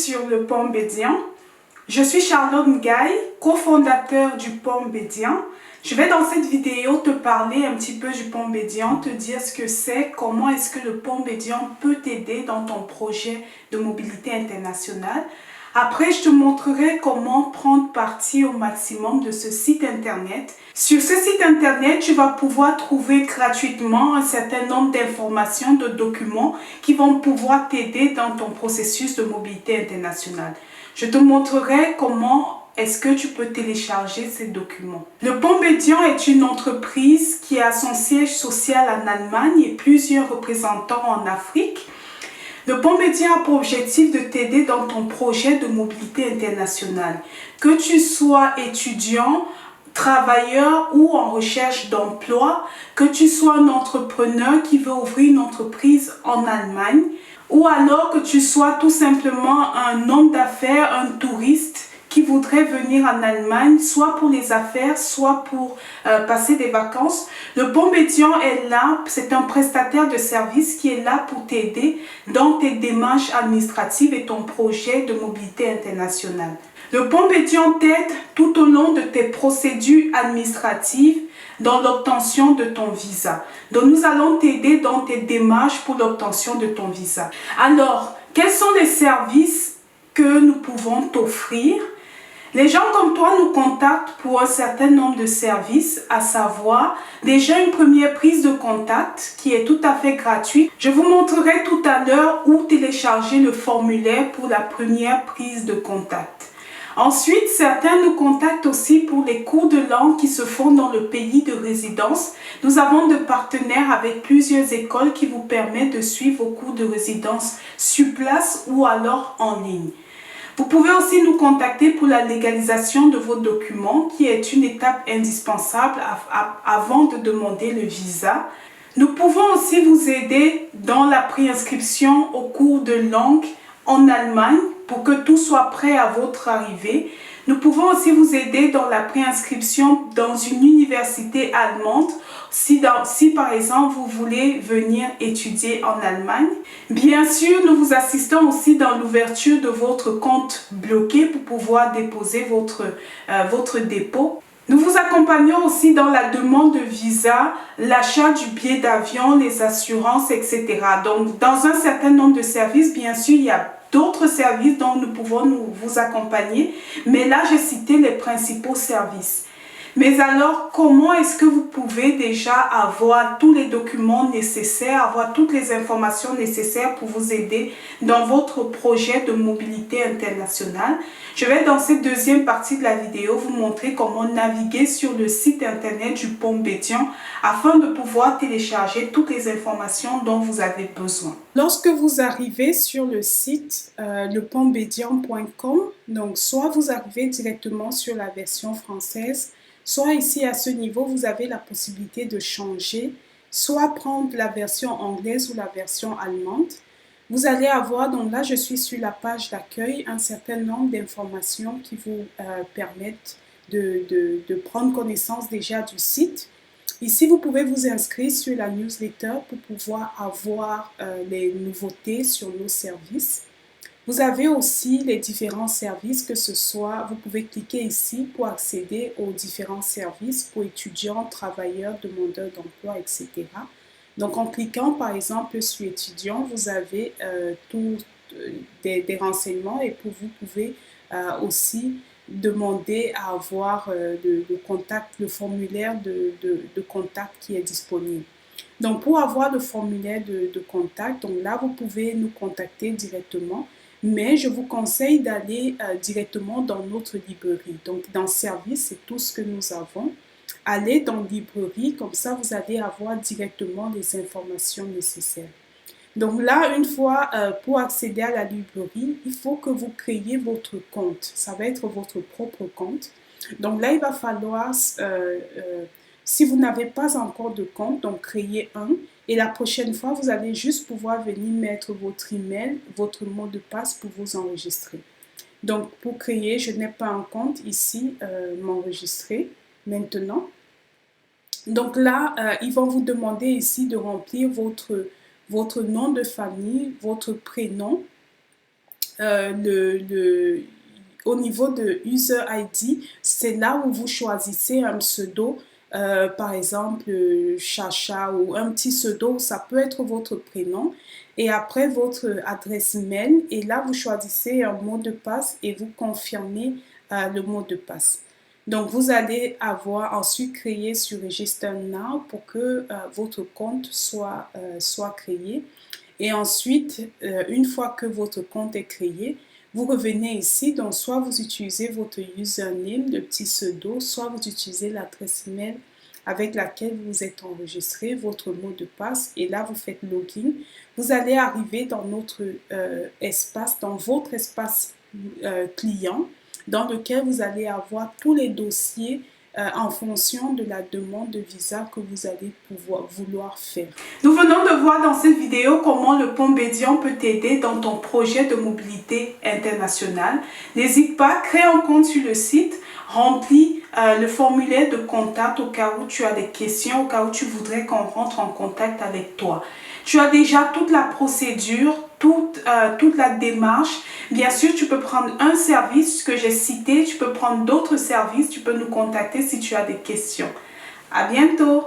sur le Pont Bédian. Je suis Charlotte Ngaï, cofondateur du Pont Bédian. Je vais dans cette vidéo te parler un petit peu du Pont Bédian, te dire ce que c'est, comment est-ce que le Pont Bédian peut t'aider dans ton projet de mobilité internationale. Après, je te montrerai comment prendre partie au maximum de ce site internet. Sur ce site internet, tu vas pouvoir trouver gratuitement un certain nombre d'informations, de documents qui vont pouvoir t'aider dans ton processus de mobilité internationale. Je te montrerai comment est-ce que tu peux télécharger ces documents. Le Pont Bédian est une entreprise qui a son siège social en Allemagne et plusieurs représentants en Afrique. Le Pont Bédian a pour objectif de t'aider dans ton projet de mobilité internationale. Que tu sois étudiant, travailleur ou en recherche d'emploi, que tu sois un entrepreneur qui veut ouvrir une entreprise en Allemagne, ou alors que tu sois tout simplement un homme d'affaires, un touriste qui voudrait venir en Allemagne, soit pour les affaires, soit pour passer des vacances. Le Pont Bédian est là, c'est un prestataire de service qui est là pour t'aider dans tes démarches administratives et ton projet de mobilité internationale. Le Pont Bédian t'aide tout au long de tes procédures administratives dans l'obtention de ton visa. Donc nous allons t'aider dans tes démarches pour l'obtention de ton visa. Alors, quels sont les services que nous pouvons t'offrir? Les gens comme toi nous contactent pour un certain nombre de services, à savoir déjà une première prise de contact qui est tout à fait gratuite. Je vous montrerai tout à l'heure où télécharger le formulaire pour la première prise de contact. Ensuite, certains nous contactent aussi pour les cours de langue qui se font dans le pays de résidence. Nous avons des partenaires avec plusieurs écoles qui vous permettent de suivre vos cours de résidence sur place ou alors en ligne. Vous pouvez aussi nous contacter pour la légalisation de vos documents, qui est une étape indispensable avant de demander le visa. Nous pouvons aussi vous aider dans la préinscription au cours de langue en Allemagne pour que tout soit prêt à votre arrivée. Nous pouvons aussi vous aider dans la préinscription dans une université allemande si par exemple vous voulez venir étudier en Allemagne. Bien sûr, nous vous assistons aussi dans l'ouverture de votre compte bloqué pour pouvoir déposer votre dépôt. Nous vous accompagnons aussi dans la demande de visa, l'achat du billet d'avion, les assurances, etc. Donc, dans un certain nombre de services, bien sûr, il y a d'autres services dont nous pouvons vous accompagner. Mais là, j'ai cité les principaux services. Mais alors, comment est-ce que vous pouvez déjà avoir tous les documents nécessaires, avoir toutes les informations nécessaires pour vous aider dans votre projet de mobilité internationale? Je vais dans cette deuxième partie de la vidéo vous montrer comment naviguer sur le site internet du Pont Bédian afin de pouvoir télécharger toutes les informations dont vous avez besoin. Lorsque vous arrivez sur le site lepontbédian.com, donc soit vous arrivez directement sur la version française, soit ici à ce niveau, vous avez la possibilité de changer, soit prendre la version anglaise ou la version allemande. Vous allez avoir, donc là je suis sur la page d'accueil, un certain nombre d'informations qui vous permettent de prendre connaissance déjà du site. Ici, vous pouvez vous inscrire sur la newsletter pour pouvoir avoir les nouveautés sur nos services. Vous avez aussi les différents services, que ce soit, vous pouvez cliquer ici pour accéder aux différents services pour étudiants, travailleurs, demandeurs d'emploi, etc. Donc en cliquant par exemple sur étudiants, vous avez des renseignements et vous pouvez aussi demander à avoir le formulaire de contact qui est disponible. Donc pour avoir le formulaire de contact, donc là vous pouvez nous contacter directement. Mais je vous conseille d'aller directement dans notre librairie. Donc, dans Service, c'est tout ce que nous avons. Allez dans Librairie, comme ça, vous allez avoir directement les informations nécessaires. Donc là, une fois, pour accéder à la librairie, il faut que vous créiez votre compte. Ça va être votre propre compte. Donc là, il va falloir, si vous n'avez pas encore de compte, donc créer un. Et la prochaine fois, vous allez juste pouvoir venir mettre votre email, votre mot de passe pour vous enregistrer. Donc, pour créer, je n'ai pas un compte ici, m'enregistrer maintenant. Donc là, ils vont vous demander ici de remplir votre nom de famille, votre prénom, au niveau de User ID, c'est là où vous choisissez un pseudo, par exemple Chacha ou un petit pseudo, ça peut être votre prénom, et après votre adresse mail, et là vous choisissez un mot de passe et vous confirmez le mot de passe. Donc vous allez avoir ensuite créé sur Register Now pour que votre compte soit créé. Et ensuite, une fois que votre compte est créé, vous revenez ici, donc soit vous utilisez votre username, le petit pseudo, soit vous utilisez l'adresse mail avec laquelle vous êtes enregistré, votre mot de passe, et là vous faites login. Vous allez arriver dans notre espace, dans votre espace client, dans lequel vous allez avoir tous les dossiers en fonction de la demande de visa que vous allez vouloir faire. Nous venons de voir dans cette vidéo comment le pont Bédian peut t'aider dans ton projet de mobilité internationale. N'hésite pas, crée un compte sur le site, remplis le formulaire de contact au cas où tu as des questions, au cas où tu voudrais qu'on rentre en contact avec toi. Tu as déjà toute la procédure, toute la démarche. Bien sûr, tu peux prendre un service que j'ai cité, tu peux prendre d'autres services, tu peux nous contacter si tu as des questions. À bientôt!